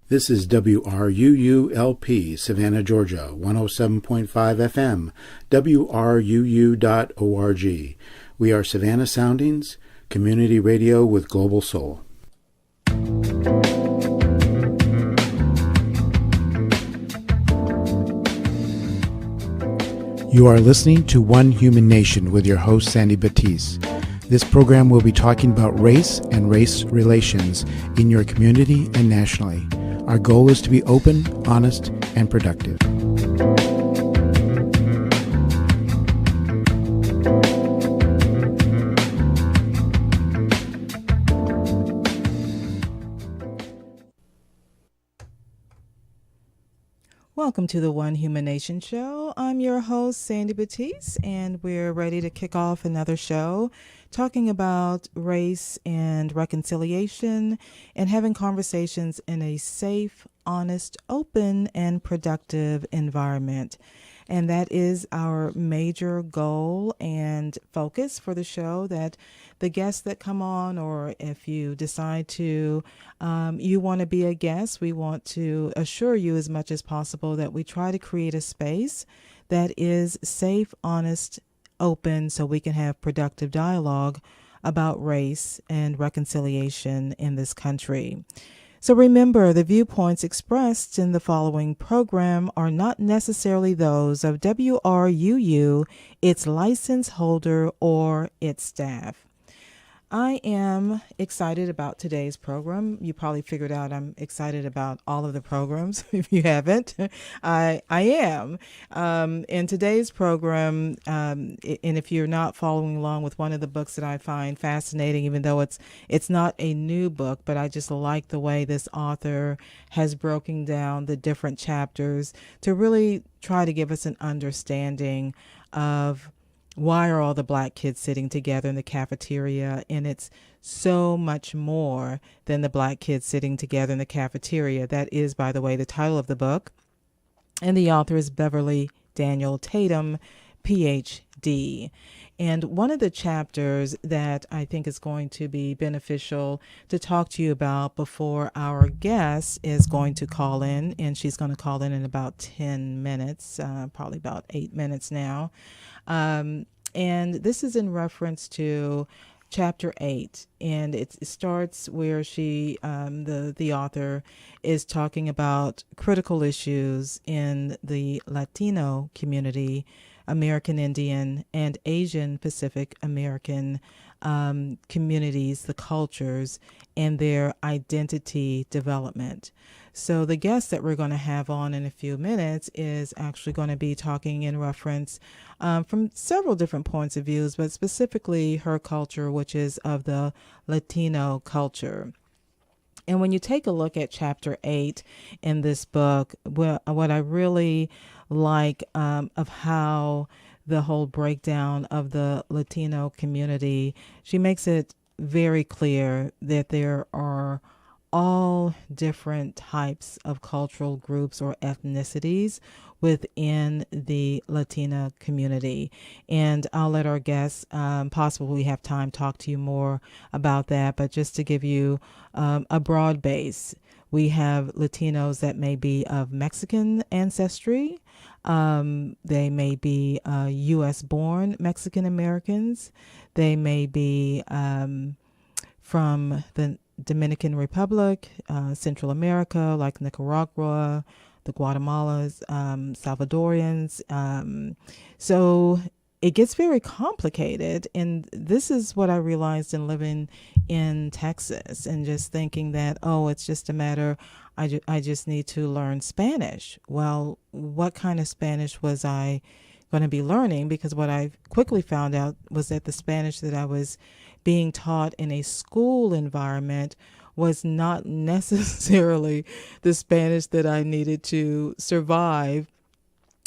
This is WRUULP, Savannah, Georgia, 107.5 FM, WRUU.org. We are Savannah Soundings, community radio with global soul. You are listening to One Human Nation with your host, Sandy Batiste. This program will be talking about race and race relations in your community and nationally. Our goal is to be open, honest, and productive. Welcome to the One Human Nation Show. I'm your host, Sandy Batiste, and we're ready to kick off another show talking about race and reconciliation and having conversations in a safe, honest, open, and productive environment. And that is our major goal and focus for the show, that the guests that come on, or if you decide to, you want to be a guest, we want to assure you as much as possible that we try to create a space that is safe, honest, open, so we can have productive dialogue about race and reconciliation in this country. So remember, the viewpoints expressed in the following program are not necessarily those of WRUU, its license holder, or its staff. I am excited about today's program. You probably figured out I'm excited about all of the programs. If you haven't, I am. In today's program, and if you're not following along with one of the books that I find fascinating, even though it's not a new book, but I just like the way this author has broken down the different chapters to really try to give us an understanding of why are all the black kids sitting together in the cafeteria? And it's so much more than the black kids sitting together in the cafeteria. That is, by the way, the title of the book. And the author is Beverly Daniel Tatum, PhD. And one of the chapters that I think is going to be beneficial to talk to you about before our guest is going to call in, and she's going to call in about 10 minutes, probably about 8 minutes now. And this is in reference to Chapter 8, and it starts where she, the author, is talking about critical issues in the Latino community, American Indian, and Asian Pacific American communities, the cultures, and their identity development. So the guest that we're going to have on in a few minutes is actually going to be talking in reference from several different points of views, but specifically her culture, which is of the Latino culture. And when you take a look at Chapter 8 in this book, what I really like of how the whole breakdown of the Latino community, she makes it very clear that there are all different types of cultural groups or ethnicities within the Latina community. And I'll let our guests, possibly we have time, talk to you more about that. But just to give you a broad base, we have Latinos that may be of Mexican ancestry. They may be U.S.-born Mexican Americans. They may be from the Dominican Republic, Central America, like Nicaragua, the Guatemalas, Salvadorians. So it gets very complicated. And this is what I realized in living in Texas and just thinking that, oh, it's just a matter, I just need to learn Spanish. Well, what kind of Spanish was I going to be learning? Because what I quickly found out was that the Spanish that I was being taught in a school environment was not necessarily the Spanish that I needed to survive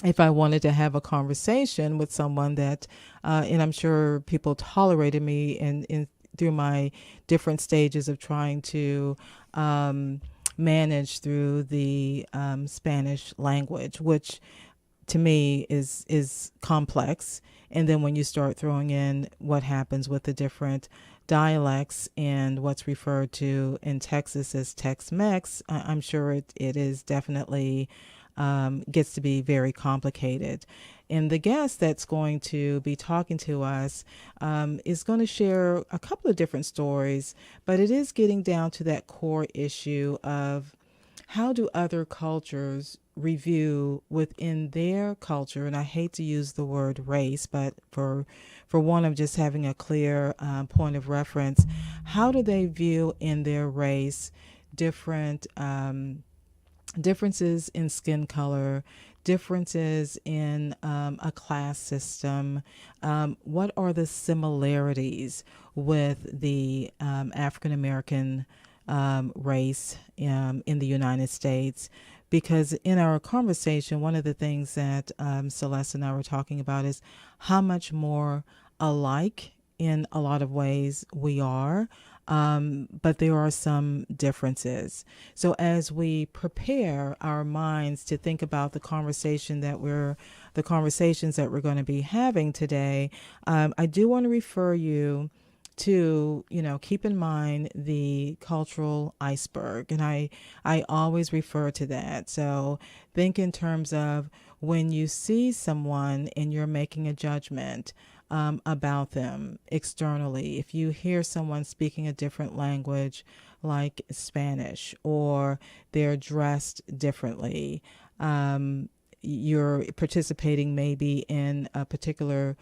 if I wanted to have a conversation with someone that, and I'm sure people tolerated me in through my different stages of trying to manage through the Spanish language, which to me is complex. And then when you start throwing in what happens with the different dialects and what's referred to in Texas as Tex-Mex, I'm sure it is definitely gets to be very complicated. And the guest that's going to be talking to us is going to share a couple of different stories, but it is getting down to that core issue of how do other cultures review within their culture, and I hate to use the word race, but for one of just having a clear point of reference, how do they view in their race different differences in skin color, differences in a class system? What are the similarities with the African American race in the United States? Because in our conversation, one of the things that Celeste and I were talking about is how much more alike in a lot of ways we are, but there are some differences. So as we prepare our minds to think about the conversations that we're going to be having today, I do want to refer you to, keep in mind the cultural iceberg. And I always refer to that. So think in terms of when you see someone and you're making a judgment about them externally. If you hear someone speaking a different language like Spanish, or they're dressed differently, you're participating maybe in a particular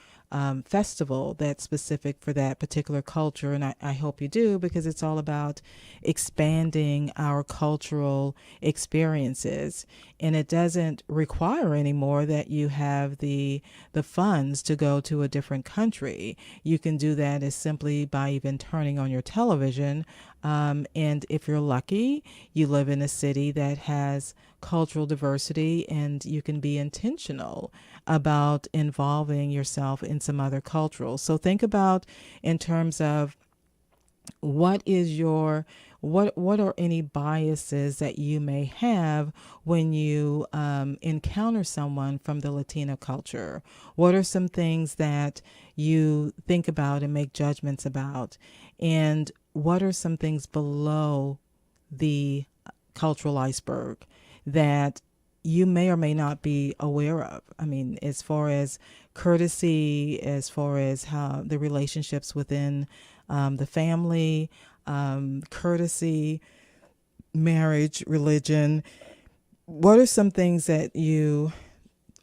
festival that's specific for that particular culture. And I hope you do, because it's all about expanding our cultural experiences. And it doesn't require anymore that you have the funds to go to a different country. You can do that as simply by even turning on your television. And if you're lucky, you live in a city that has cultural diversity, and you can be intentional about involving yourself in some other cultural. So think about in terms of what are any biases that you may have when you encounter someone from the Latina culture? What are some things that you think about and make judgments about? And what are some things below the cultural iceberg that you may or may not be aware of? I mean, as far as courtesy, as far as how the relationships within the family, courtesy, marriage, religion. What are some things that you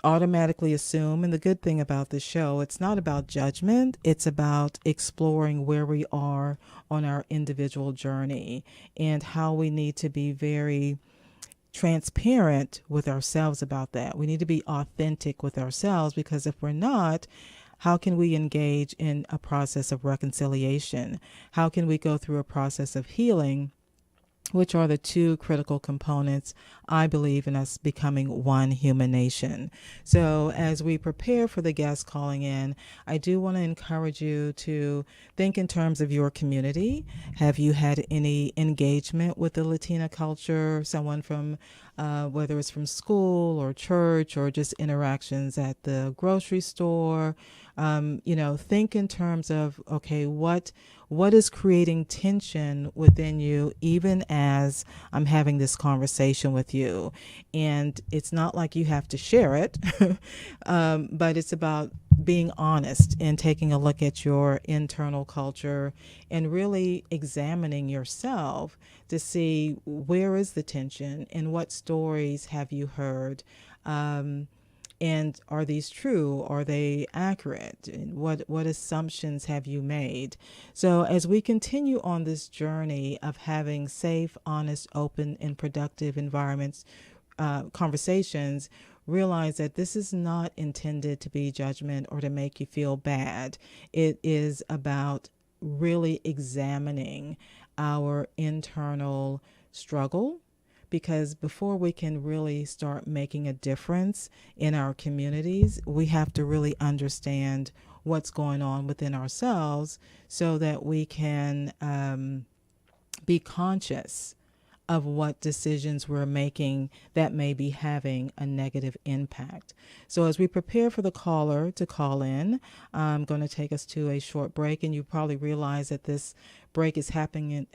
automatically assume? And the good thing about this show, it's not about judgment. It's about exploring where we are on our individual journey and how we need to be very transparent with ourselves about that. We need to be authentic with ourselves, because if we're not, how can we engage in a process of reconciliation? How can we go through a process of healing, which are the two critical components, I believe, in us becoming one human nation? So as we prepare for the guests calling in, I do want to encourage you to think in terms of your community. Have you had any engagement with the Latina culture? Someone from, whether it's from school or church or just interactions at the grocery store? Think in terms of, okay, what is creating tension within you, even as I'm having this conversation with you? And it's not like you have to share it, but it's about being honest and taking a look at your internal culture and really examining yourself to see where is the tension and what stories have you heard. And are these true? Are they accurate? And what assumptions have you made? So as we continue on this journey of having safe, honest, open, and productive environments, conversations, realize that this is not intended to be judgment or to make you feel bad. It is about really examining our internal struggle, because before we can really start making a difference in our communities, we have to really understand what's going on within ourselves so that we can be conscious of what decisions we're making that may be having a negative impact. So as we prepare for the caller to call in, I'm going to take us to a short break, and you probably realize that this break is happening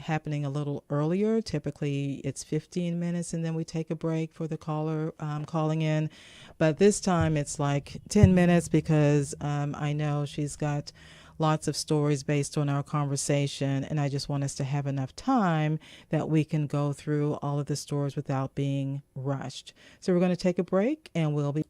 a little earlier. Typically it's 15 minutes and then we take a break for the caller calling in. But this time it's like 10 minutes because I know she's got lots of stories based on our conversation, and I just want us to have enough time that we can go through all of the stories without being rushed. So we're going to take a break and we'll be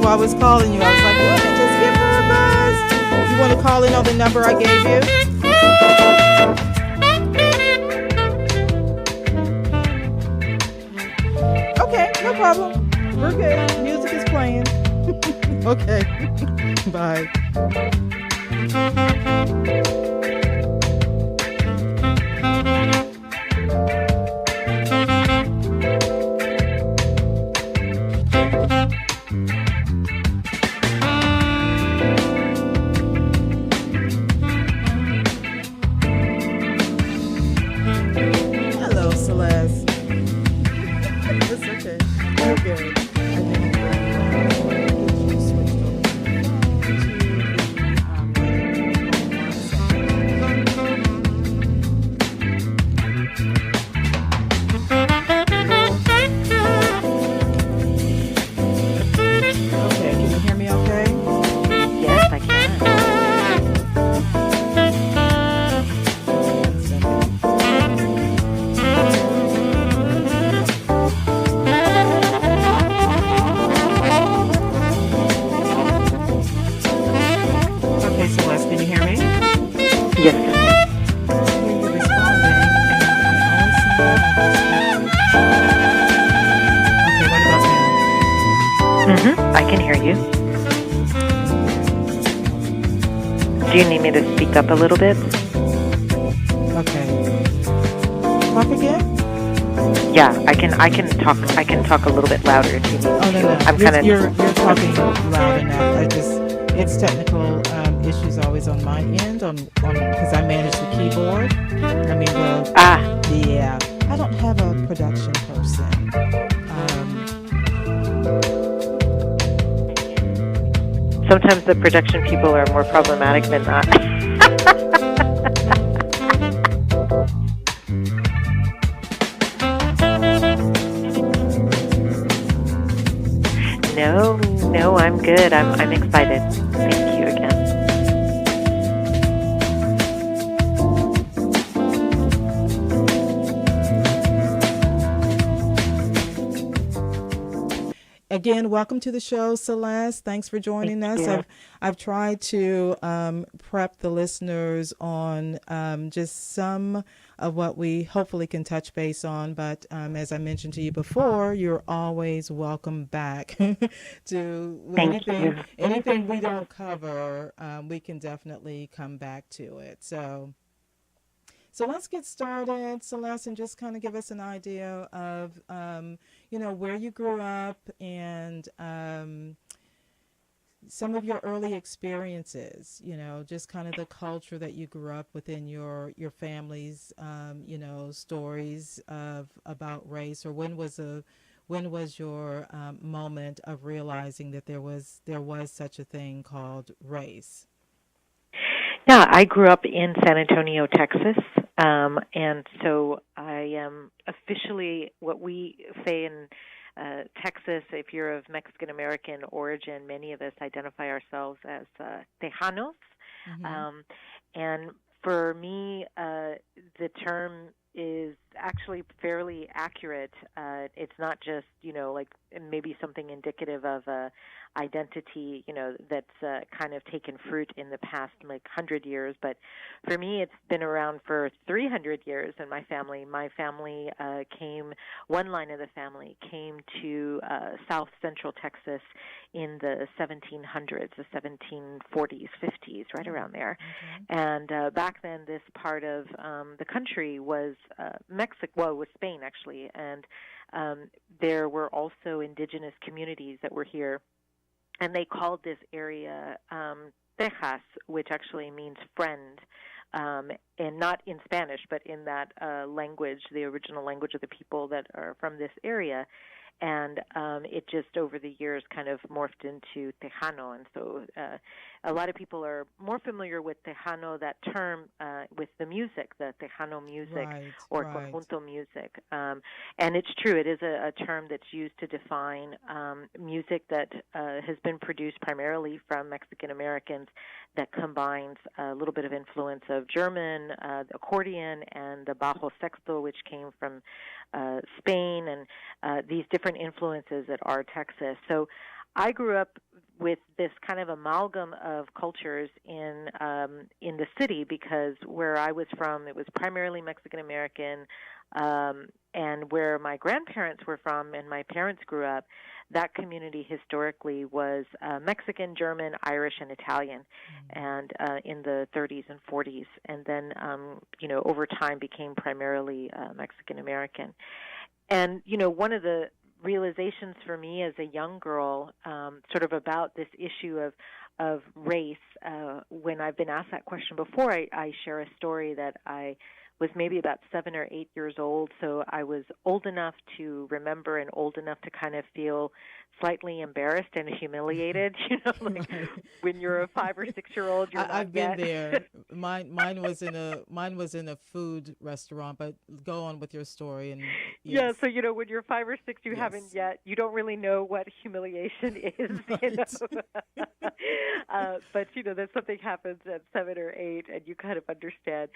I was calling you. I was like, let me just give her a buzz. You want to call in on the number I gave you? Okay, no problem. We're good. Music is playing. Okay. Bye. Do you need me to speak up a little bit? Okay. Talk again? Yeah, I can talk a little bit louder if you need me to. No. I'm kind of you're talking loud enough. It's technical issues always on my end on because I manage the keyboard. I mean yeah. I don't have a production person. Sometimes the production people are more problematic than not. No, I'm good. I'm excited. Thank you again. again, welcome to the show, Celeste. Thanks for joining us. I've tried to prep the listeners on just some of what we hopefully can touch base on. But as I mentioned to you before, you're always welcome back to anything we don't cover. We can definitely come back to it. So let's get started, Celeste, and just kind of give us an idea of, where you grew up and some of your early experiences, just kind of the culture that you grew up within your family's, stories about race, or when was your moment of realizing that there was such a thing called race? Yeah, I grew up in San Antonio, Texas, and so I am officially what we say in Texas. If you're of Mexican-American origin, many of us identify ourselves as Tejanos, and for me, the term is actually fairly accurate. It's not just, like maybe something indicative of a identity, that's kind of taken fruit in the past, like 100 years. But for me, it's been around for 300 years in my family. My family one line of the family came to South Central Texas in the 1700s, the 1740s, 50s, right around there. And back then, this part of the country was Mexico. Well, it was Spain, actually. And there were also indigenous communities that were here. And they called this area Tejas, which actually means friend, and not in Spanish, but in that language, the original language of the people that are from this area. And it just over the years kind of morphed into Tejano. And so a lot of people are more familiar with Tejano, that term, with the music, the Tejano music or conjunto music. And it's true, it is a term that's used to define music that has been produced primarily from Mexican Americans that combines a little bit of influence of German, the accordion, and the bajo sexto, which came from Spain, and these different influences that are Texas. So I grew up with this kind of amalgam of cultures in the city, because where I was from, it was primarily Mexican American, and where my grandparents were from and my parents grew up, that community historically was Mexican, German, Irish, and Italian, and in the 30s and 40s, and then over time became primarily Mexican American. And one of the realizations for me as a young girl, sort of about this issue of race, when I've been asked that question before, I share a story that I was maybe about 7 or 8 years old, so I was old enough to remember and old enough to kind of feel slightly embarrassed and humiliated, like when you're a 5 or 6 year old. I've been there. Mine was in a food restaurant, but go on with your story. And yes. Yeah, so when you're 5 or 6, you haven't yet. You don't really know what humiliation is. But then something happens at 7 or 8, and you kind of understand.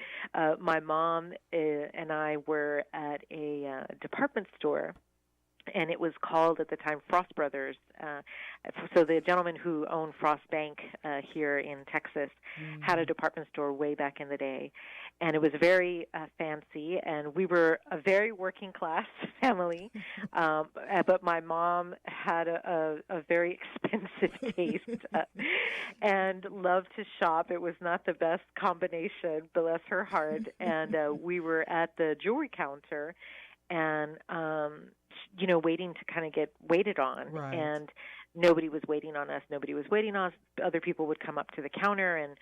My mom and I were at a department store, and it was called at the time Frost Brothers. So the gentleman who owned Frost Bank here in Texas had a department store way back in the day, and it was very fancy, and we were a very working class family, but my mom had a very expensive taste and loved to shop. It was not the best combination, bless her heart, and we were at the jewelry counter, and waiting to kind of get waited on. Right. And nobody was waiting on us. Other people would come up to the counter and,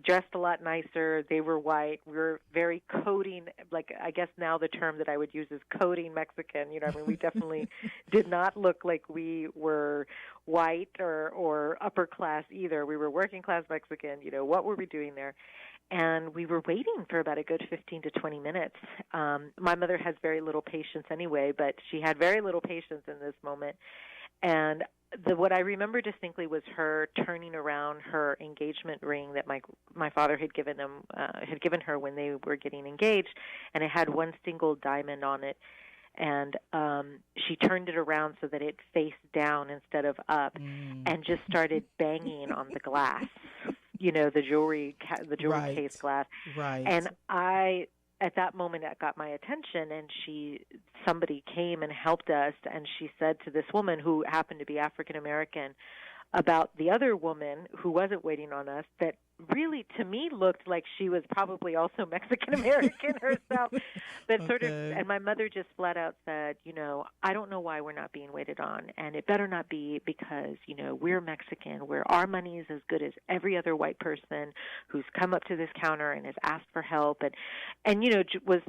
dressed a lot nicer. They were white. We were very coding, like I guess now the term that I would use is coding Mexican. We definitely did not look like we were white or upper class either. We were working class Mexican. What were we doing there? And we were waiting for about a good 15 to 20 minutes. My mother has very little patience anyway, but she had very little patience in this moment. And what I remember distinctly was her turning around her engagement ring that my father had given her when they were getting engaged, and it had one single diamond on it. and she turned it around so that it faced down instead of up, and just started banging on the glass, the jewelry Right. case glass. Right. And at that moment, that got my attention, and somebody came and helped us, and she said to this woman who happened to be African American about the other woman who wasn't waiting on us, that really to me looked like she was probably also Mexican American herself, but sort of, Okay. and my mother just flat out said, I don't know why we're not being waited on, and it better not be because, we're Mexican, where our money is as good as every other white person who's come up to this counter and has asked for help, and was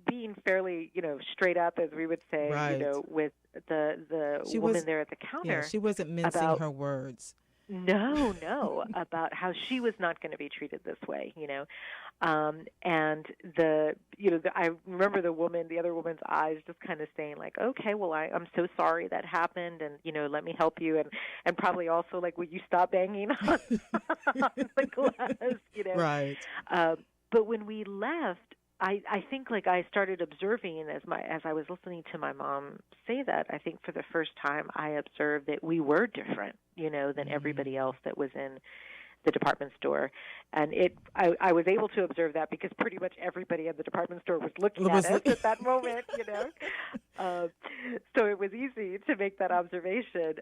being fairly, straight up, as we would say, Right. with the She woman was, there at the counter. yeah, she wasn't mincing about her words. no, about how she was not going to be treated this way, and I remember the other woman's eyes just kind of saying like, okay, well, I'm so sorry that happened, and let me help you, and probably also like, will you stop banging on, on the glass, Right. But when we left, I think like I started observing as I was listening to my mom say that, I think for the first time I observed that we were different, than everybody else that was in the department store. And I was able to observe that because pretty much everybody in the department store was looking at us at that moment, so it was easy to make that observation.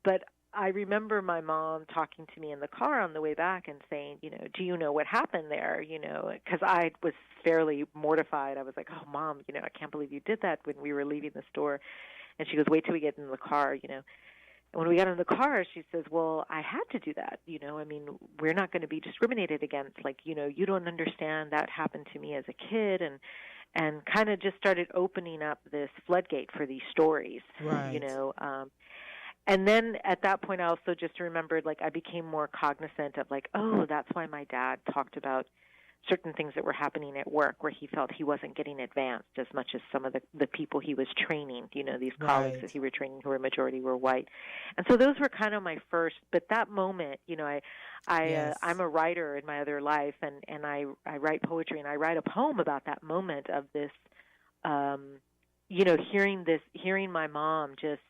But I remember my mom talking to me in the car on the way back and saying, do you know what happened there? Because I was fairly mortified. I was like, oh, Mom, I can't believe you did that when we were leaving the store. And she goes, wait till we get in the car, And when we got in the car, she says, well, I had to do that. We're not going to be discriminated against. Like, you don't understand. That happened to me as a kid. And kind of just started opening up this floodgate for these stories, Right. And then at that point, I also just remembered, like, I became more cognizant of, like, oh, that's why my dad talked about certain things that were happening at work where he felt he wasn't getting advanced as much as some of the people he was training, these colleagues that he were training who were majority were white. And so those were kind of my first, but that moment, Yes. I'm a writer in my other life, and I write poetry, and I write a poem about that moment of this, hearing my mom just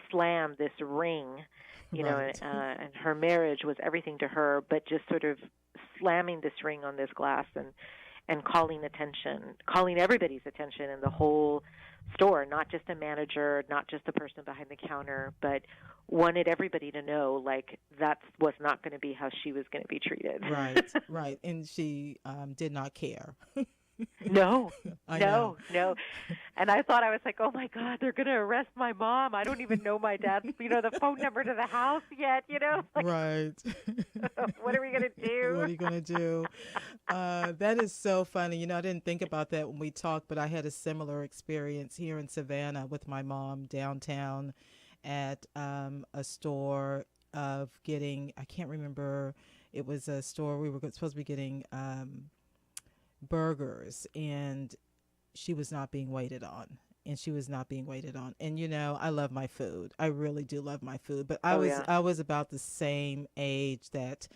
slam this ring, Right. and her marriage was everything to her, but just sort of slamming this ring on this glass and calling everybody's attention in the whole store, not just a manager, not just the person behind the counter, but wanted everybody to know, like, that was not going to be how she was going to be treated. Right. Right. And she did not care. No. know. And I thought, I was like, oh my God, they're going to arrest my mom. I don't even know my dad's, the phone number to the house yet, Like, Right. what are we going to do? What are you going to do? That is so funny. I didn't think about that when we talked, but I had a similar experience here in Savannah with my mom downtown at a store of getting, I can't remember, it was a store we were supposed to be getting burgers, and she was not being waited on. And she was not being waited on. And I love my food. I really do love my food. But I was about the same age, that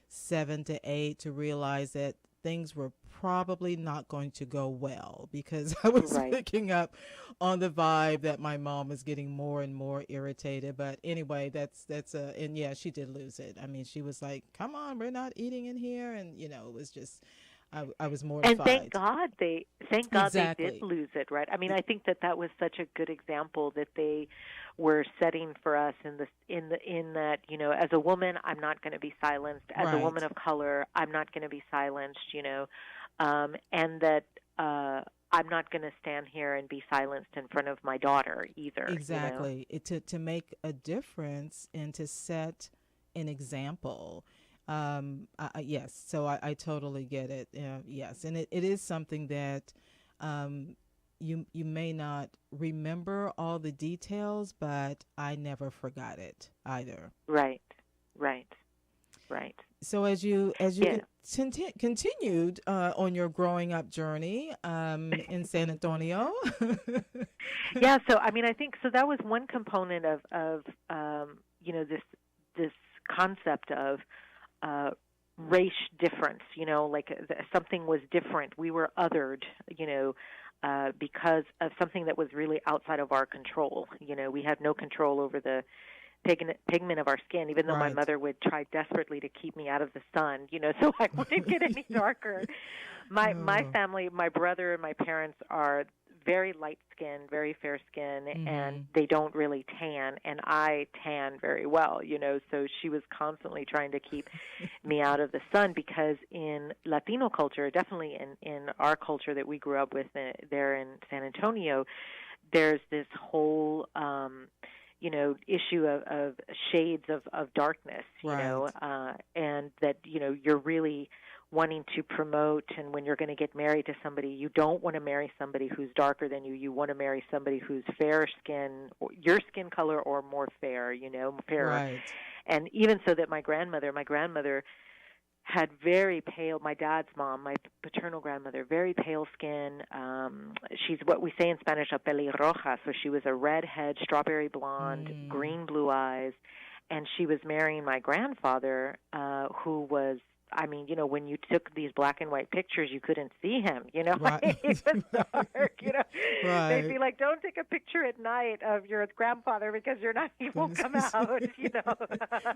7 to 8, to realize that things were probably not going to go well, because I was picking up on the vibe that my mom was getting more and more irritated. But anyway, and yeah, she did lose it. I mean, she was like, come on, we're not eating in here. And, it was just, I was mortified. And thank God they Exactly. did lose it, right? I mean, I think that was such a good example that they were setting for us in that, as a woman, I'm not going to be silenced. As a woman of color, I'm not going to be silenced, and that I'm not going to stand here and be silenced in front of my daughter either. Exactly. To make a difference and to set an example. Yes, so I totally get it. Yes, and it is something that you may not remember all the details, but I never forgot it either. Right. So as you continued on your growing up journey in San Antonio. Yeah, so I mean, I think so that was one component of this concept of race difference, like something was different. We were othered, because of something that was really outside of our control. We had no control over the pigment of our skin, even though my Right. mother would try desperately to keep me out of the sun, so I wouldn't get any darker. My family, my brother and my parents are very light skinned, very fair skin, and they don't really tan, and I tan very well, so she was constantly trying to keep me out of the sun, because in Latino culture, definitely in our culture that we grew up with there in San Antonio, there's this whole issue of shades of darkness, Right. and that, you're really wanting to promote, and when you're going to get married to somebody, you don't want to marry somebody who's darker than you. You want to marry somebody who's fair skin, or your skin color, or more fair, fairer. Right. And even so that my grandmother had very pale, my dad's mom, my paternal grandmother, very pale skin. She's what we say in Spanish, a pelirroja, so she was a redhead, strawberry blonde, green blue eyes, and she was marrying my grandfather, who was, when you took these black and white pictures, you couldn't see him, Right. He was dark, Right. They'd be like, don't take a picture at night of your grandfather because he won't come out,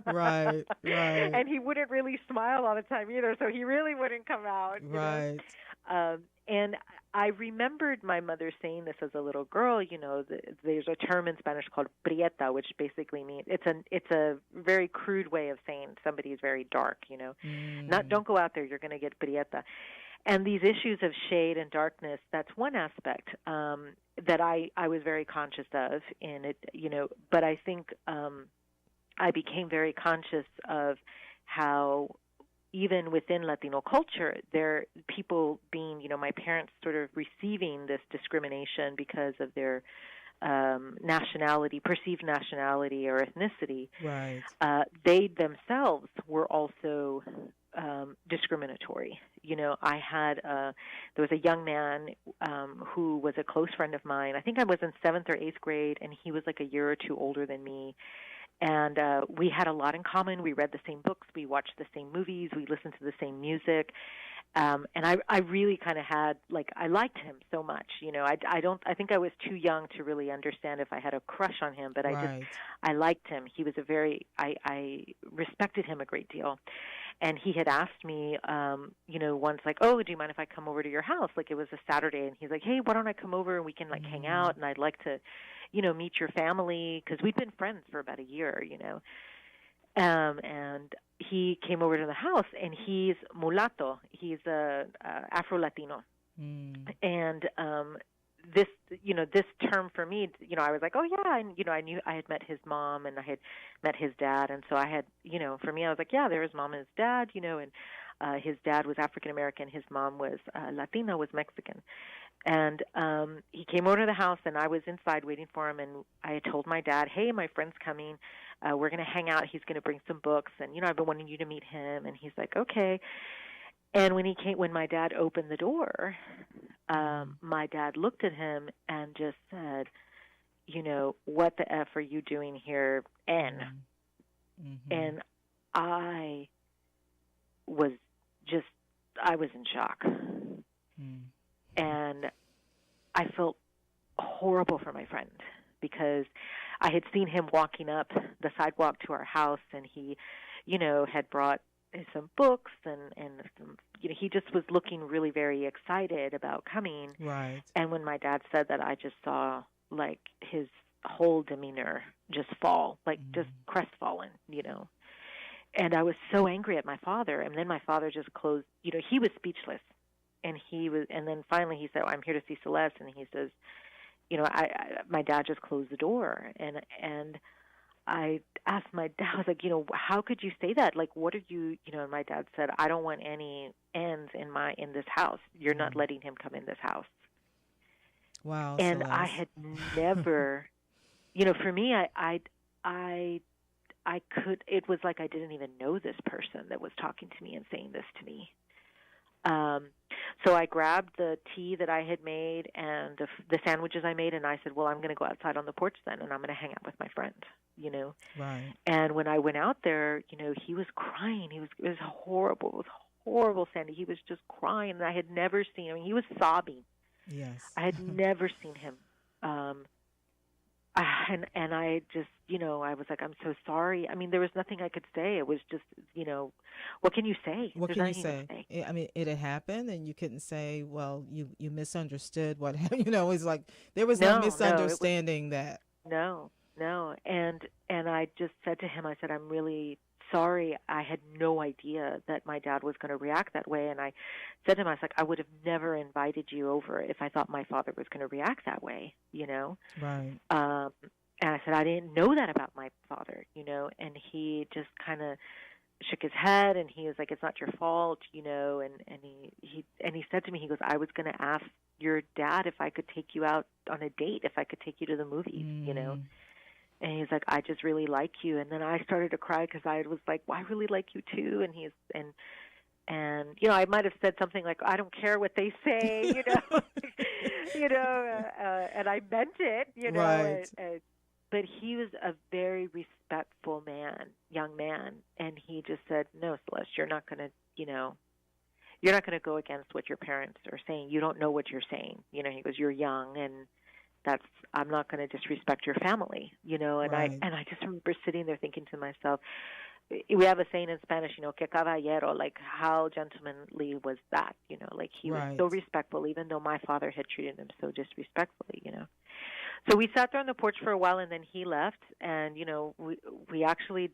Right. Right. And he wouldn't really smile all the time either, so he really wouldn't come out, Right. And I remembered my mother saying this as a little girl. There's a term in Spanish called prieta, which basically means it's a very crude way of saying somebody is very dark. Not don't go out there, you're going to get prieta. And these issues of shade and darkness, that's one aspect that I was very conscious of in it. But I think I became very conscious of how, even within Latino culture, people being, my parents sort of receiving this discrimination because of their nationality, perceived nationality or ethnicity. Right. They themselves were also discriminatory. I had there was a young man who was a close friend of mine. I think I was in 7th or 8th grade, and he was like a year or two older than me. And we had a lot in common. We read the same books. We watched the same movies. We listened to the same music. And I really kind of had, I liked him so much. I think I was too young to really understand if I had a crush on him, but Right. I liked him. He was I respected him a great deal. And he had asked me, once, oh, do you mind if I come over to your house? It was a Saturday, and he's like, hey, why don't I come over and we can, hang out, and I'd like to, meet your family, because we'd been friends for about a year, And he came over to the house, and he's mulatto. He's Afro-Latino. And this term for me, I was like, oh yeah, and I knew I had met his mom and I had met his dad, and so I had, for me, I was like, yeah, there was mom and his dad, and his dad was African American, his mom was Latina, was Mexican, and he came over to the house, and I was inside waiting for him, and I had told my dad, hey, my friend's coming, we're going to hang out, he's going to bring some books, and I've been wanting you to meet him, and he's like, okay. And when my dad opened the door, my dad looked at him and just said, what the F are you doing here, N? And I was in shock. And I felt horrible for my friend, because I had seen him walking up the sidewalk to our house, and he, had brought some books and some, he just was looking really very excited about coming. Right. And when my dad said that, I just saw his whole demeanor just fall, just crestfallen, And I was so angry at my father, and then my father just closed, he was speechless. And then finally he said, I'm here to see Celeste, and he says, my dad just closed the door, and I asked my dad, I was like, how could you say that? What are you, and my dad said, I don't want any ends in this house. You're not letting him come in this house. Wow. And Celeste. I had never, for me, I could, it was like I didn't even know this person that was talking to me and saying this to me. So I grabbed the tea that I had made and the sandwiches I made, and I said, well, I'm going to go outside on the porch then, and I'm going to hang out with my friend, Right. And when I went out there, he was crying. It was horrible. It was horrible, Sandy. He was just crying, and I had never seen him. He was sobbing. Yes. I had never seen him. Um, and I just, I was like, I'm so sorry. I mean, there was nothing I could say. It was just, what can you say? What There's can you nothing you can say? say. I mean, it had happened, and you couldn't say, "Well, you misunderstood what happened." It's like there was no No, it was misunderstanding that. no, no. And I just said to him, I said, I'm really sorry. I had no idea that my dad was going to react that way. And I said to him, I was like, I would have never invited you over if I thought my father was going to react that way. Right. And I said, I didn't know that about my father. And he just kind of shook his head, and he was like, it's not your fault. And he said to me, he goes, I was going to ask your dad if I could take you out on a date, if I could take you to the movies. Mm. And he's like, I just really like you. And then I started to cry because I was like, well, I really like you too. And I might have said something like, I don't care what they say. And I meant it. Right. But he was a very respectful young man, and he just said, no, Celeste, you're not going to go against what your parents are saying. You don't know what you're saying. He goes, you're young, and I'm not going to disrespect your family. And Right. I just remember sitting there thinking to myself, we have a saying in Spanish, que caballero, like how gentlemanly was that, like he was so Right. respectful, even though my father had treated him so disrespectfully. So we sat there on the porch for a while, and then he left, and we actually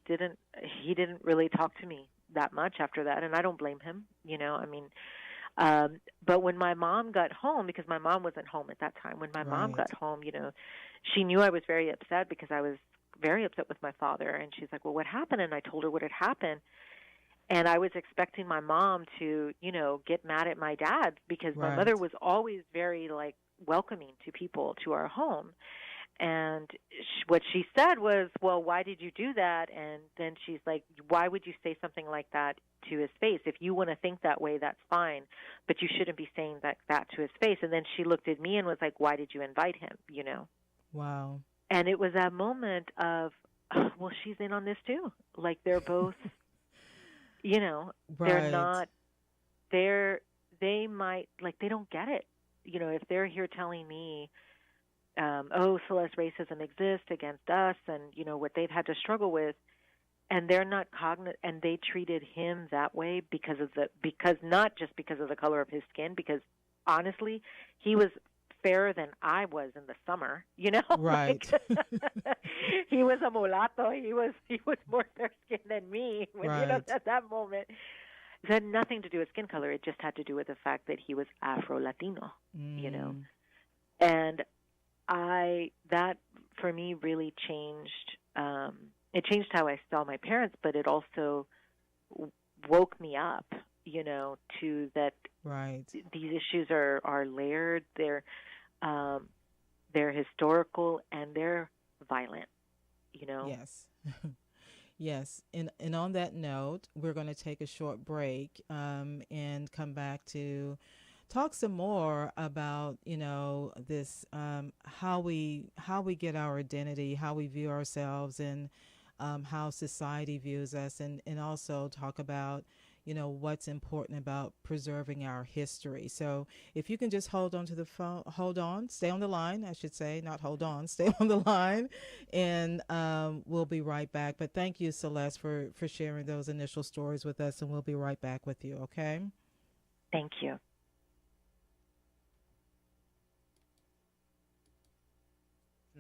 he didn't really talk to me that much after that, and I don't blame him. I mean, but when my mom got home, because my mom wasn't home at that time, when my mom Right. got home, she knew I was very upset because I was very upset with my father, and she's like, well, what happened? And I told her what had happened. And I was expecting my mom to, get mad at my dad because my mother Right. was always very like welcoming to people to our home. And what she said was, well, why did you do that? And then she's like, why would you say something like that to his face? If you want to think that way, that's fine, but you shouldn't be saying that to his face. And then she looked at me and was like, why did you invite him? Wow. And it was that moment of, oh, well, she's in on this too. Like they're both, they're Right. not, they might, like, they don't get it. If they're here telling me, oh, Celeste, racism exists against us, and what they've had to struggle with, and they're not cognizant, and they treated him that way because not just because of the color of his skin, because honestly, he was fairer than I was in the summer. Right. Like he was a mulatto. He was more fair skinned than me when Right. at that moment. It had nothing to do with skin color. It just had to do with the fact that he was Afro Latino. Mm. And that for me really changed. It changed how I saw my parents, but it also woke me up, to that Right. these issues are layered. They're historical, and they're violent. Yes. Yes. And on that note, we're going to take a short break and come back to talk some more about this how we get our identity, how we view ourselves, and how society views us, and also talk about what's important about preserving our history. So if you can just hold on to the phone, stay on the line, I should say, not hold on, stay on the line, and we'll be right back. But thank you, Celeste, for sharing those initial stories with us, and we'll be right back with you. Okay. Thank you.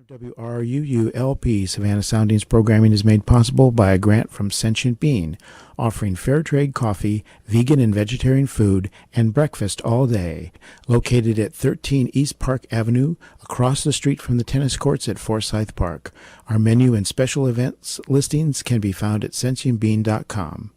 WRUULP Savannah Soundings programming is made possible by a grant from Sentient Bean, offering fair trade coffee, vegan and vegetarian food, and breakfast all day. Located at 13 East Park Avenue, across the street from the tennis courts at Forsyth Park. Our menu and special events listings can be found at sentientbean.com.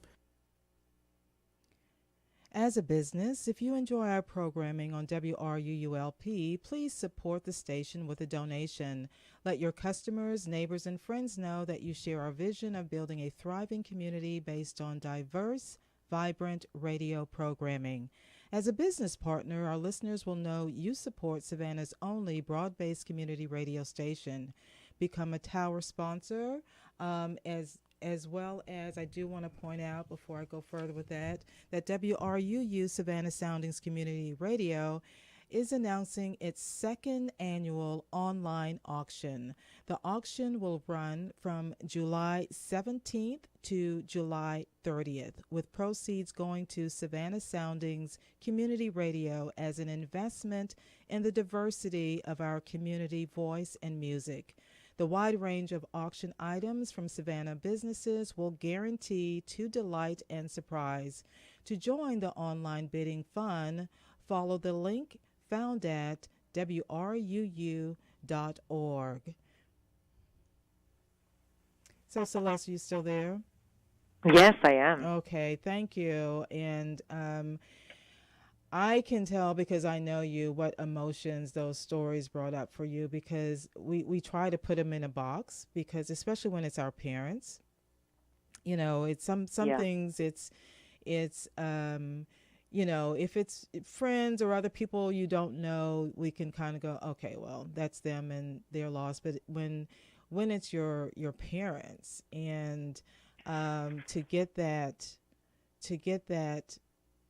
As a business, if you enjoy our programming on WRUULP, please support the station with a donation. Let your customers, neighbors, and friends know that you share our vision of building a thriving community based on diverse, vibrant radio programming. As a business partner, our listeners will know you support Savannah's only broad-based community radio station. Become a tower sponsor, as well as I do want to point out before I go further with that WRUU Savannah Soundings Community Radio is announcing its second annual online auction. The auction will run from July 17th to July 30th, with proceeds going to Savannah Soundings Community Radio as an investment in the diversity of our community voice and music. The wide range of auction items from Savannah businesses will guarantee to delight and surprise. To join the online bidding fun, follow the link found at wruu.org. So, Celeste, you still there? Yes, I am. Okay, thank you. And I can tell because I know you what emotions those stories brought up for you, because we try to put them in a box, because especially when it's our parents, it's some Yeah. things it's if it's friends or other people you don't know, we can kind of go, okay, well, that's them and their loss. But when it's your parents, and to get that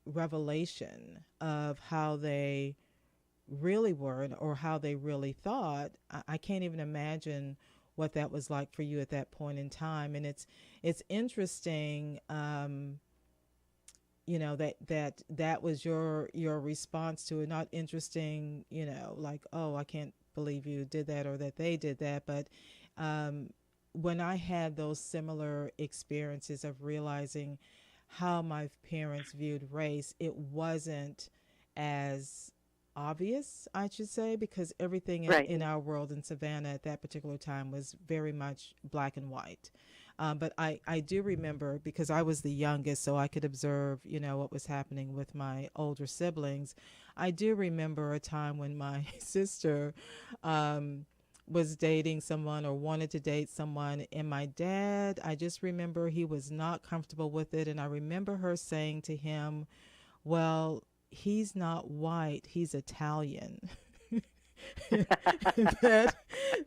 revelation of how they really were or how they really thought, I can't even imagine what that was like for you at that point in time. And it's interesting, that was your response to it. Not interesting, like, oh, I can't believe you did that or that they did that. But when I had those similar experiences of realizing how my parents viewed race, it wasn't as obvious, I should say, because everything Right. in our world in Savannah at that particular time was very much black and white. But I do remember, because I was the youngest, so I could observe, what was happening with my older siblings. I do remember a time when my sister was dating someone or wanted to date someone, and my dad, I just remember he was not comfortable with it. And I remember her saying to him, well, he's not white, he's Italian.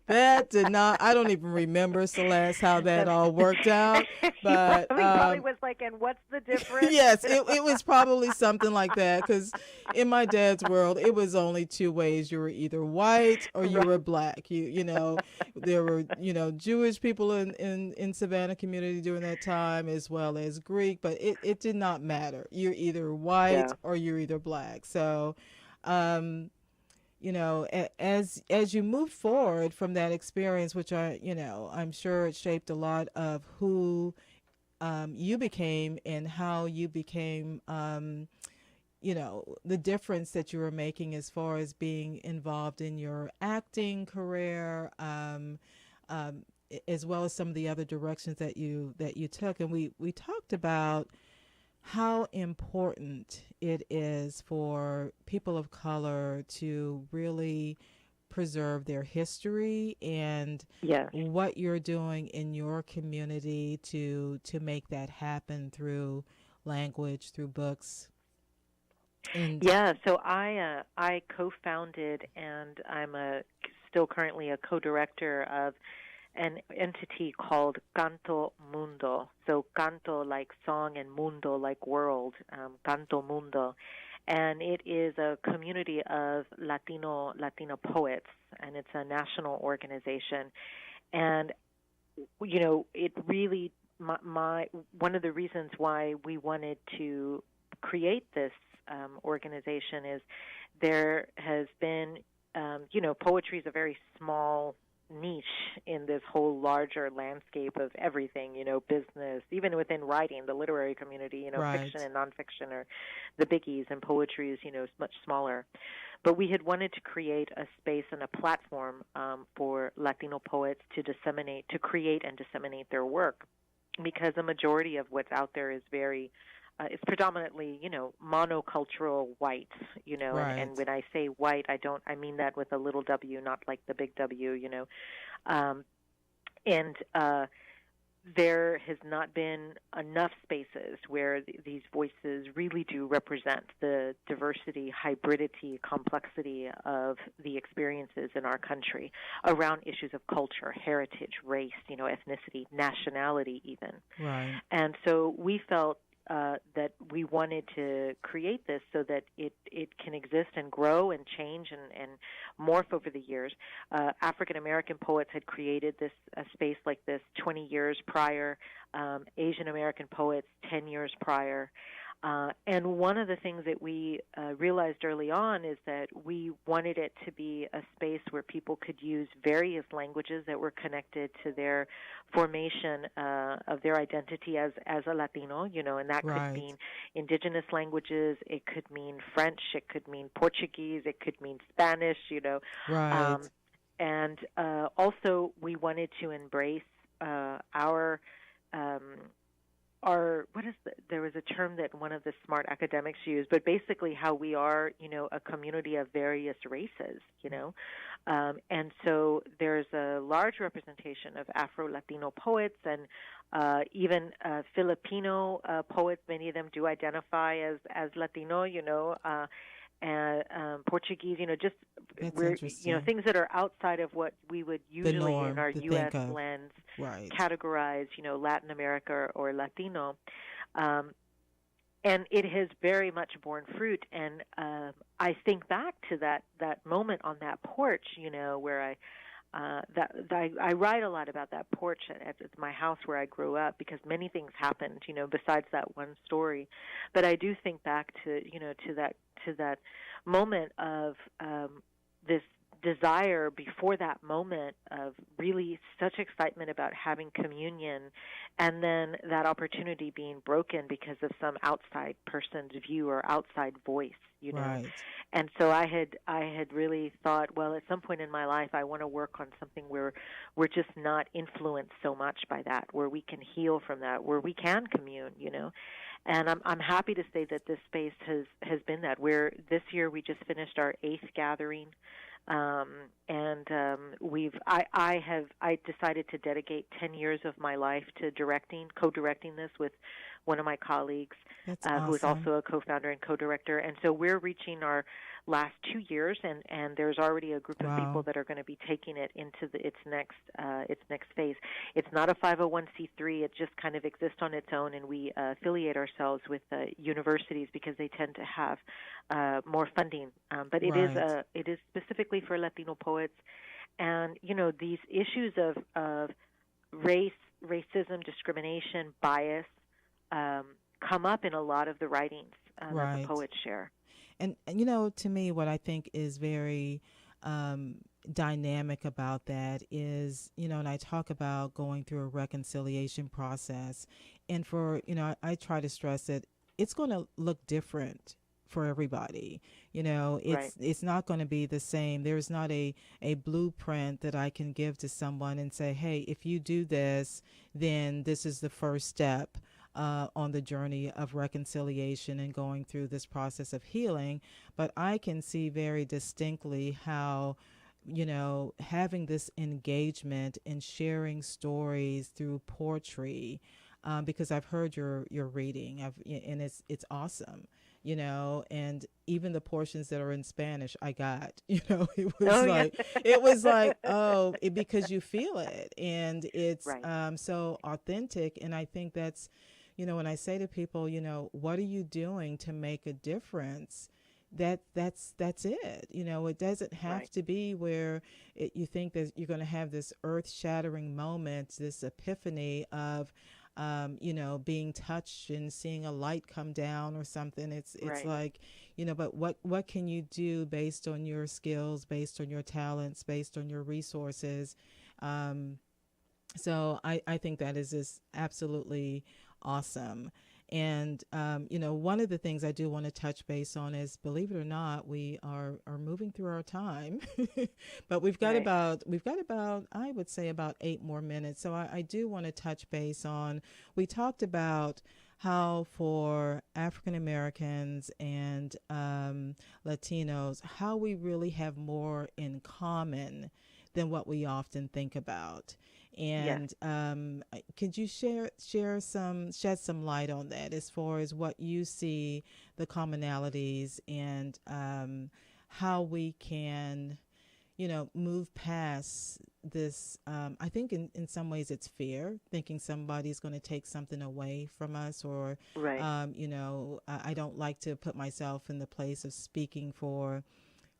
that did not, I don't even remember, Celeste, how that all worked out. But he probably was like, and what's the difference? Yes, it was probably something like that, because in my dad's world, it was only two ways: you were either white or you were black. There were Jewish people in Savannah community during that time, as well as Greek, but it did not matter. You're either white or you're either black. So as you move forward from that experience, which I'm sure it shaped a lot of who you became and how you became, the difference that you were making as far as being involved in your acting career, as well as some of the other directions that you took. And we talked about how important it is for people of color to really preserve their history, and what you're doing in your community to make that happen through language, through books. So I co-founded, and I'm still currently a co-director of an entity called Canto Mundo. So canto like song and mundo like world, Canto Mundo. And it is a community of Latino poets, and it's a national organization. And it really, my one of the reasons why we wanted to create this organization is there has been, poetry is a very small niche in this whole larger landscape of everything, business, even within writing, the literary community, Right. Fiction and nonfiction are the biggies, and poetry is, much smaller. But we had wanted to create a space and a platform for Latino poets to create and disseminate their work, because a majority of what's out there is very it's predominantly, monocultural white, Right. and when I say white, I mean that with a little W, not like the big W, there has not been enough spaces where these voices really do represent the diversity, hybridity, complexity of the experiences in our country around issues of culture, heritage, race, ethnicity, nationality even. Right. And so we felt that we wanted to create this so that it can exist and grow and change and morph over the years. African American poets had created this a space like this 20 years prior, Asian American poets 10 years prior. And one of the things that we realized early on is that we wanted it to be a space where people could use various languages that were connected to their formation of their identity as a Latino, and that could mean indigenous languages, it could mean French, it could mean Portuguese, it could mean Spanish, and also we wanted to embrace there was a term that one of the smart academics used, but basically how we are, a community of various races, and so there's a large representation of Afro-Latino poets and even Filipino poets. Many of them do identify as Latino, and Portuguese, just That's we're interesting. Things that are outside of what we would usually norm in our to U.S. think of. lens Right. categorize, Latin America or Latino, and it has very much borne fruit. And I think back to that moment on that porch, where I write a lot about that porch at my house where I grew up because many things happened, besides that one story. But I do think back to that moment of this desire before that moment of really such excitement about having communion, and then that opportunity being broken because of some outside person's view or outside voice, Right. And so I had really thought, well, at some point in my life I want to work on something where we're just not influenced so much by that, where we can heal from that, where we can commune, And I'm happy to say that this space has been that. Where this year we just finished our 8th gathering, and I decided to dedicate 10 years of my life to co-directing this with one of my colleagues, That's who is awesome. also a co-founder and co-director. And so we're reaching our last 2 years, and there's already a group of Wow. people that are going to be taking it into its next phase. It's not a 501c3; it just kind of exists on its own, and we affiliate ourselves with universities because they tend to have more funding. But it is specifically for Latino poets, and these issues of race, racism, discrimination, bias come up in a lot of the writings that Right. the poets share. And to me, what I think is very dynamic about that is, and I talk about going through a reconciliation process. And I try to stress that it's going to look different for everybody. Right. It's not going to be the same. There's not a blueprint that I can give to someone and say, hey, if you do this, then this is the first step on the journey of reconciliation and going through this process of healing. But I can see very distinctly how, having this engagement and sharing stories through poetry, because I've heard your reading, and it's awesome. And even the portions that are in Spanish, I got, it was like, because you feel it, and it's Right. so authentic. And I think that's, when I say to people, what are you doing to make a difference? That's it. It doesn't have Right. to be where you think that you're going to have this earth-shattering moment, this epiphany of, being touched and seeing a light come down or something. It's Right. like, but what can you do based on your skills, based on your talents, based on your resources? So I think that is just absolutely awesome. And, one of the things I do want to touch base on is, believe it or not, we are moving through our time, but we've got Right. about, I would say about 8 more minutes. So I do want to touch base on, we talked about how for African Americans and Latinos, how we really have more in common than what we often think about. Yes. And could you shed some light on that as far as what you see the commonalities and how we can, move past this. I think in some ways it's fear, thinking somebody's going to take something away from us, or, Right. I don't like to put myself in the place of speaking for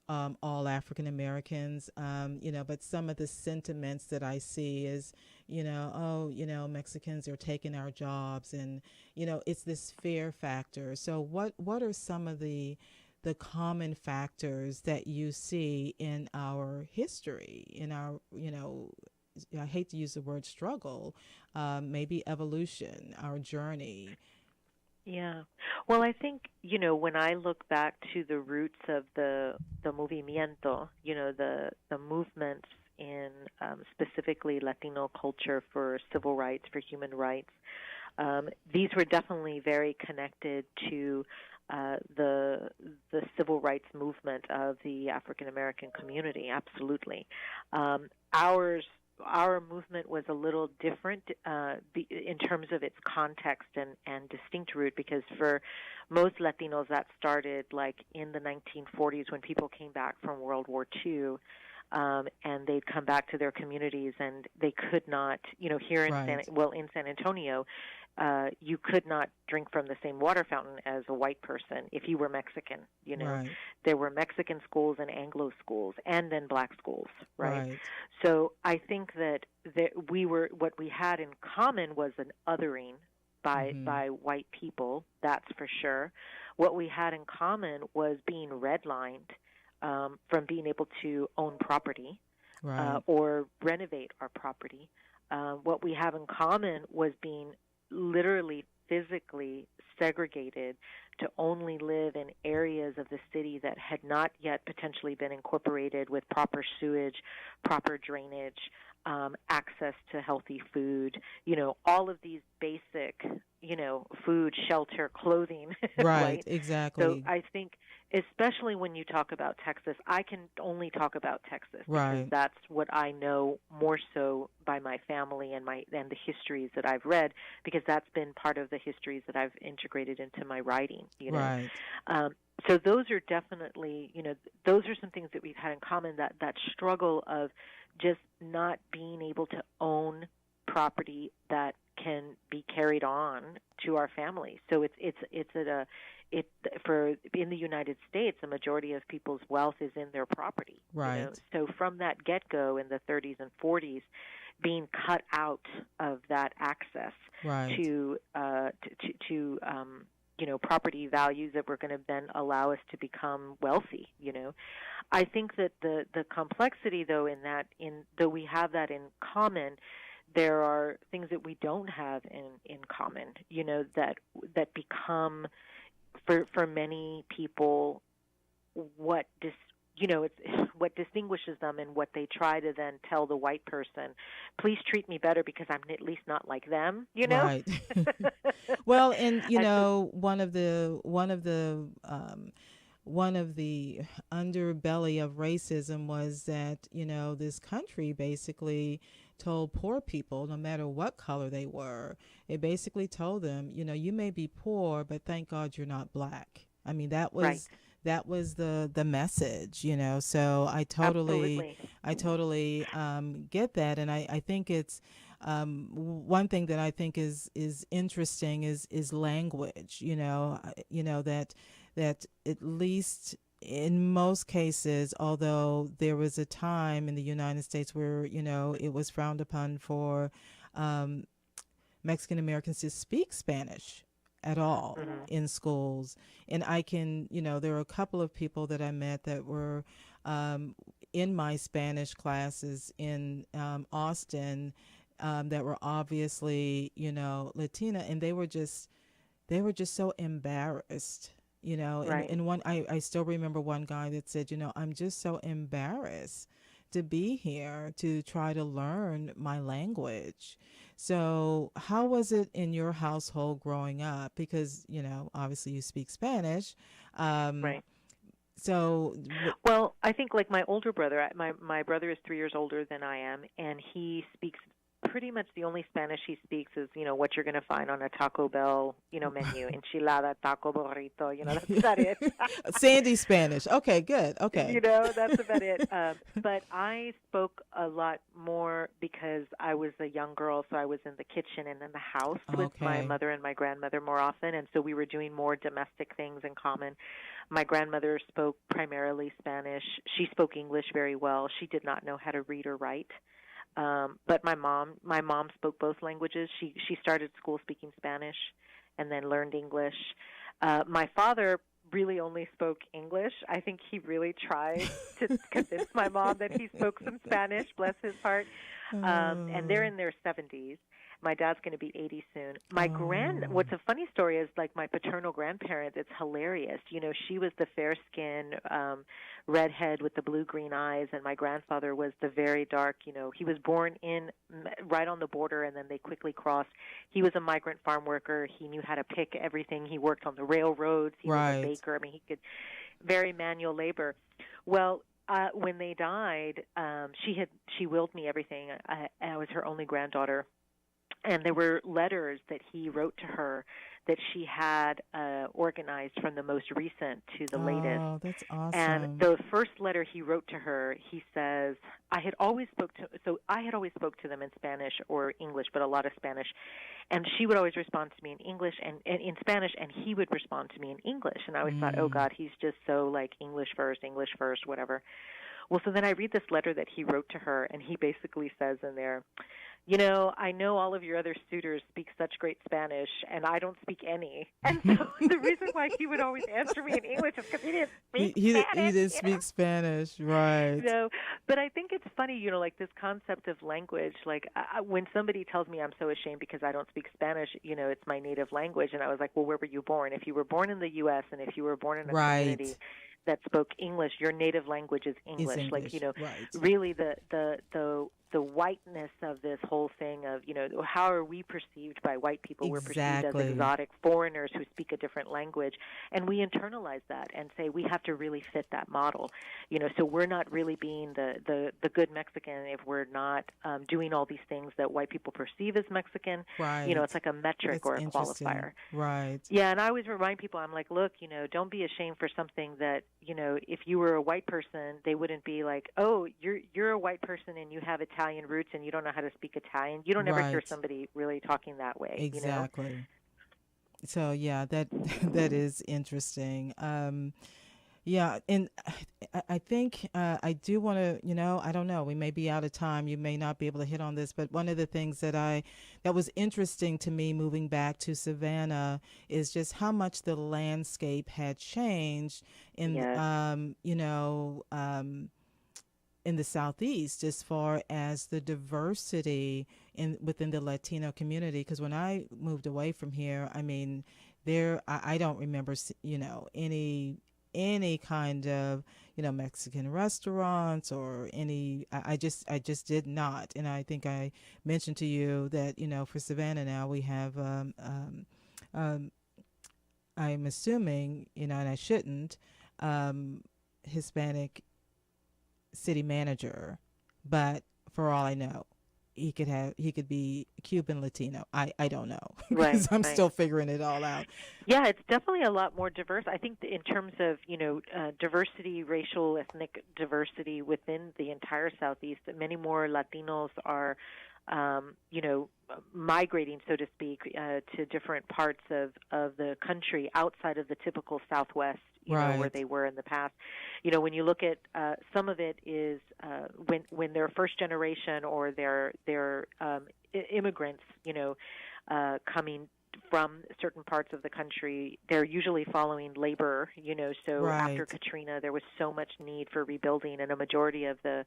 all African Americans, but some of the sentiments that I see is, Mexicans are taking our jobs, and, it's this fear factor. So what are some of the common factors that you see in our history, in our, I hate to use the word struggle, maybe evolution, our journey? Yeah. Well, I think, when I look back to the roots of the movimiento, the movements in specifically Latino culture for civil rights, for human rights, these were definitely very connected to the civil rights movement of the African American community. Absolutely. Our movement was a little different in terms of its context and distinct root, because for most Latinos that started like in the 1940s when people came back from World War II, and they'd come back to their communities, and they could not, here in Right. in San Antonio, you could not drink from the same water fountain as a white person if you were Mexican. Right. There were Mexican schools and Anglo schools, and then black schools, right? Right. So I think that what we had in common was an othering by white people. That's for sure. What we had in common was being redlined from being able to own property, Right. or renovate our property. What we have in common was being literally physically segregated to only live in areas of the city that had not yet potentially been incorporated with proper sewage, proper drainage, access to healthy food, all of these basic, food, shelter, clothing, Right. right? Exactly. So I think, especially when you talk about Texas, I can only talk about Texas because Right. that's what I know more so by my family and the histories that I've read, because that's been part of the histories that I've integrated into my writing. Right. So those are definitely, those are some things that we've had in common. That struggle of just not being able to own property that can be carried on to our family. So for in the United States, the majority of people's wealth is in their property. Right. So from that get-go in the 30s and 40s, being cut out of that access Right. to property values that were going to then allow us to become wealthy. I think that the complexity, though, though we have that in common, there are things that we don't have in common. That become for many people it's what distinguishes them, and what they try to then tell the white person, please treat me better because I'm at least not like them, Right. Well, and And one of the underbelly of racism was that, this country basically told poor people, no matter what color they were, it basically told them, you may be poor, but thank God you're not black. I mean, that was Right. that was the message, So Absolutely. I totally get that, and I think it's one thing that I think is interesting is language. That at least in most cases, although there was a time in the United States where it was frowned upon for Mexican Americans to speak Spanish at all Mm-hmm. in schools. And I can, there are a couple of people that I met that were in my Spanish classes in Austin that were obviously, Latina, and they were just so embarrassed. Right. And I still remember one guy that said, I'm just so embarrassed to be here to try to learn my language. So how was it in your household growing up? Because, obviously you speak Spanish. Um, Right. so, Well, I think like my older brother, my brother is 3 years older than I am, and he speaks pretty much the only Spanish he speaks is, what you're going to find on a Taco Bell, menu, enchilada, taco, burrito, that's about it. Sandy Spanish. Okay, good. Okay. That's about it. But I spoke a lot more because I was a young girl, so I was in the kitchen and in the house with my mother and my grandmother more often, and so we were doing more domestic things in common. My grandmother spoke primarily Spanish. She spoke English very well. She did not know how to read or write. But my mom spoke both languages. She started school speaking Spanish and then learned English. My father really only spoke English. I think he really tried to convince my mom that he spoke some Spanish, bless his heart. And they're in their 70s. My dad's going to be 80 soon. What's a funny story is like my paternal grandparents, it's hilarious. She was the fair-skinned redhead with the blue-green eyes, and my grandfather was the very dark, he was born right on the border, and then they quickly crossed. He was a migrant farm worker. He knew how to pick everything. He worked on the railroads. He was a baker. I mean, he could very manual labor. Well, when they died, she willed me everything. I was her only granddaughter. And there were letters that he wrote to her that she had organized from the most recent to the latest. Oh, that's awesome. And the first letter he wrote to her, he says, I had always spoke to them in Spanish or English, but a lot of Spanish. And she would always respond to me in English and in Spanish, and he would respond to me in English. And I always thought, oh, God, he's just so like English first, whatever. Well, so then I read this letter that he wrote to her, and he basically says in there, I know all of your other suitors speak such great Spanish, and I don't speak any. And so the reason why he would always answer me in English is because he didn't speak Spanish. He didn't speak Spanish, right. But I think it's funny, like this concept of language. Like when somebody tells me I'm so ashamed because I don't speak Spanish, it's my native language. And I was like, well, where were you born? If you were born in the U.S. and if you were born in a community that spoke English, your native language is English. Like, really the whiteness of this whole thing of, how are we perceived by white people? Exactly. We're perceived as exotic foreigners who speak a different language. And we internalize that and say we have to really fit that model. So we're not really being the good Mexican if we're not doing all these things that white people perceive as Mexican. Right. It's like a metric or a qualifier. Right. Yeah, and I always remind people, I'm like, look, don't be ashamed for something that, if you were a white person, they wouldn't be like, oh, you're a white person and you have Italian roots and you don't know how to speak Italian. You don't ever hear somebody really talking that way. Exactly. So yeah, that is interesting. Yeah, and I think I do want to, I don't know, we may be out of time. You may not be able to hit on this, but one of the things that was interesting to me moving back to Savannah is just how much the landscape had changed in, in the Southeast as far as the diversity within the Latino community. Because when I moved away from here, I mean, I don't remember, any kind of, Mexican restaurants or any, I just did not. And I think I mentioned to you that, for Savannah now we have, I'm assuming, and I shouldn't, Hispanic city manager, but for all I know, he could be Cuban Latino. I don't know, because I'm still figuring it all out. Yeah, it's definitely a lot more diverse. I think in terms of diversity, racial, ethnic diversity within the entire Southeast, many more Latinos are migrating, so to speak, to different parts of the country outside of the typical Southwest, where they were in the past. When you look at some of it is when they're first generation or they're immigrants, coming from certain parts of the country, they're usually following labor, so after Katrina, there was so much need for rebuilding, and a majority of the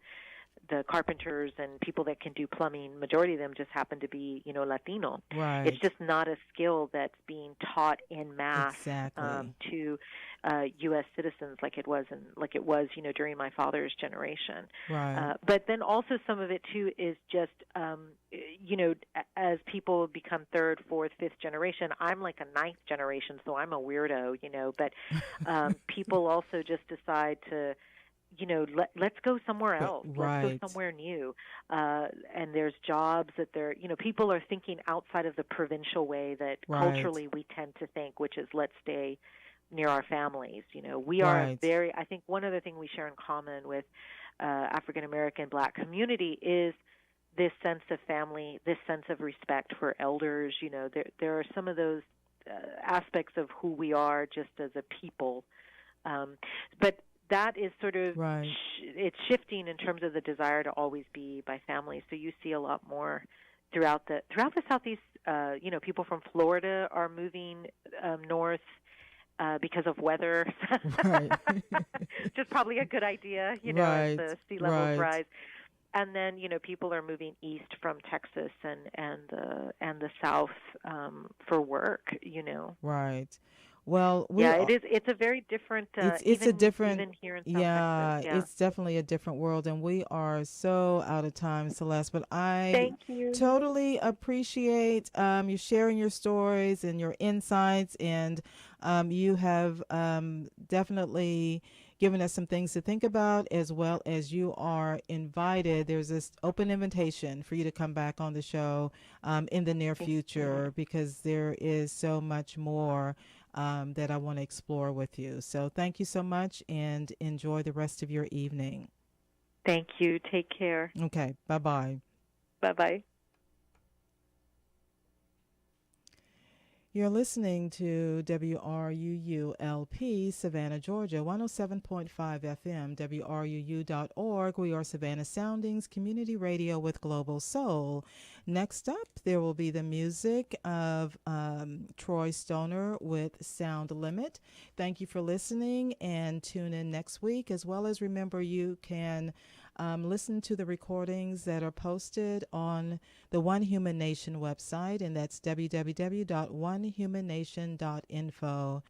carpenters and people that can do plumbing, majority of them just happen to be, Latino. Right. It's just not a skill that's being taught en masse to U.S. citizens like it was during my father's generation. Right. But then also some of it too is just as people become third, fourth, fifth generation. I'm like a ninth generation, so I'm a weirdo, But people also just decide to let's go somewhere else. Right. Let's go somewhere new. And there's jobs that people are thinking outside of the provincial way that culturally we tend to think, which is let's stay near our families. We are I think one other thing we share in common with African American Black community is this sense of family, this sense of respect for elders. There are some of those aspects of who we are just as a people. But that is sort of it's shifting in terms of the desire to always be by family. So you see a lot more throughout the Southeast. People from Florida are moving north because of weather. Just probably a good idea, as the sea levels rise. And then people are moving east from Texas and the South for work. Right. Well, it is. It's a very different. It's a different. Even here in South Texas. It's definitely a different world, and we are so out of time, Celeste. But I thank you. Totally appreciate you sharing your stories and your insights, and you have definitely given us some things to think about, as well as you are invited. There's this open invitation for you to come back on the show in the near future, because there is so much more that I want to explore with you. So thank you so much, and enjoy the rest of your evening. Thank you. Take care. Okay. Bye-bye. Bye-bye. You're listening to WRUU-LP, Savannah, Georgia, 107.5 FM, WRUU.org. We are Savannah Soundings Community Radio with Global Soul. Next up, there will be the music of Troy Stoner with Sound Limit. Thank you for listening, and tune in next week. As well as remember, you can listen to the recordings that are posted on the One Human Nation website, and that's www.onehumannation.info.